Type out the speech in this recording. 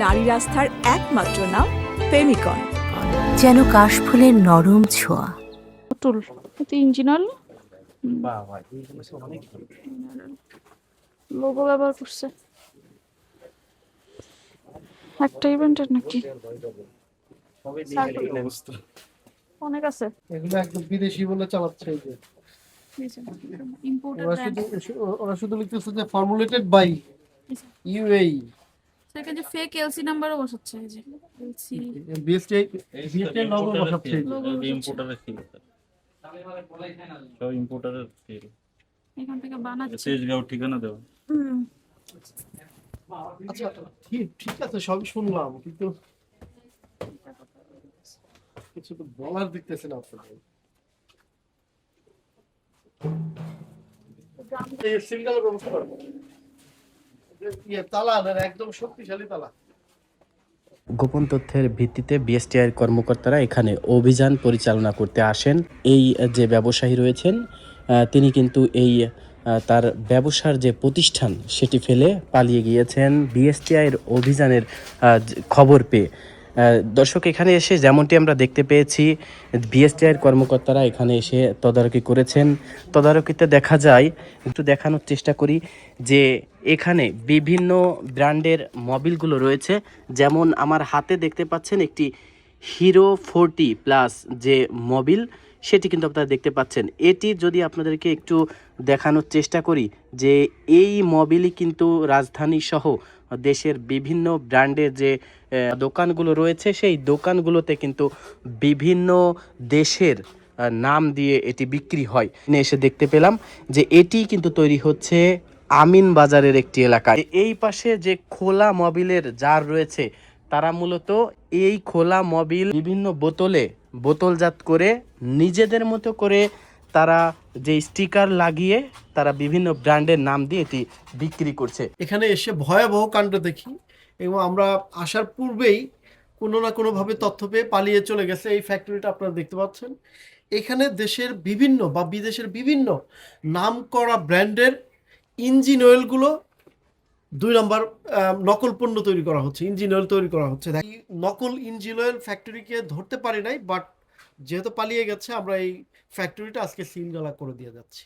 নারী রাস্তার একমাত্র নাম ফেমিকন, যেন কাশফুলের নরম ছোঁয়া। টুল ইঞ্জিনাল লোগো ব্যবহার করছে একটা ইভেন্টের নাকি অনেক আছে। এগুলো একদম বিদেশি বলে চালাচ্ছে। এই যে ওরা শুধু লিখতেছে যে ফর্মুলেটেড বাই ইউএই। সেখানে যে ফেক এলসি নাম্বারও বসাচ্ছে। এই যে এলসি বিএসটি লোগো বসাচ্ছে। ইম্পোর্টারের ছিল সব ইম্পোর্টারের ছিল। এখান থেকে বানাচ্ছে সেজগাঁও ঠিকানা দেও। আচ্ছা ঠিক আছে, সবই শুনলাম, কিন্তু কিছু তো বলার দেখতেছেন আপনারা। এই সিঙ্গেল ব্যবস্থা করবো, তালা একদম শক্তিশালী তালা। গোপন তথ্যের ভিত্তিতে বিএসটিআইয়ের কর্মকর্তারা এখানে অভিযান পরিচালনা করতে আসেন। এই যে ব্যবসায়ী রয়েছেন তিনি কিন্তু তার ব্যবসার যে প্রতিষ্ঠান সেটি ফেলে পালিয়ে গিয়েছেন বিএসটিআইয়ের অভিযানের খবর পেয়ে। দর্শক, এখানে এসে যেমনটি আমরা দেখতে পেয়েছি বিএসটিআইয়ের কর্মকর্তারা এখানে এসে তদারকি করেছেন। তদারকিতে দেখা যায়, একটু দেখানোর চেষ্টা করি যে এখানে বিভিন্ন ব্র্যান্ডের মোবিলগুলো রয়েছে। যেমন আমার হাতে দেখতে পাচ্ছেন একটি হিরো 40+ যে মোবিল, সেটি কিন্তু আপনারা দেখতে পাচ্ছেন। এটি যদি আপনাদেরকে একটু দেখানোর চেষ্টা করি যে এই মোবিলই কিন্তু রাজধানী সহ দেশের বিভিন্ন ব্র্যান্ডের যে দোকানগুলো রয়েছে সেই দোকানগুলোতে কিন্তু বিভিন্ন দেশের নাম দিয়ে এটি বিক্রি হয়। এসে দেখতে পেলাম যে এটি কিন্তু তৈরি হচ্ছে আমিন বাজারের একটি এলাকায়। এই পাশে যে খোলা মোবিলের জার রয়েছে তারা মূলত এই খোলা মোবিল বিভিন্ন বোতলজাত করে নিজেদের মতো করে তারা যে স্টিকার লাগিয়ে তারা বিভিন্ন ব্র্যান্ডের নাম দিয়ে এটি বিক্রি করছে। এখানে এসে ভয়াবহ কাণ্ড দেখি, এবং আমরা আসার পূর্বেই কোনো না কোনোভাবে তথ্য পেয়ে পালিয়ে চলে গেছে। এই ফ্যাক্টরিটা আপনারা দেখতে পাচ্ছেন। এখানে দেশের বিভিন্ন বা বিদেশের বিভিন্ন নামকরা ব্র্যান্ডের ইঞ্জিন অয়েলগুলো 2 নম্বর নকল পণ্য তৈরি করা হচ্ছে, ইঞ্জিন অয়েল তৈরি করা হচ্ছে। নকল ইঞ্জিন অয়েল ফ্যাক্টরিকে ধরতে পারি নাই, বাট যেহেতু পালিয়ে গেছে আমরা এই ফ্যাক্টরিটা আজকে সিলগালা করে দিয়ে যাচ্ছি।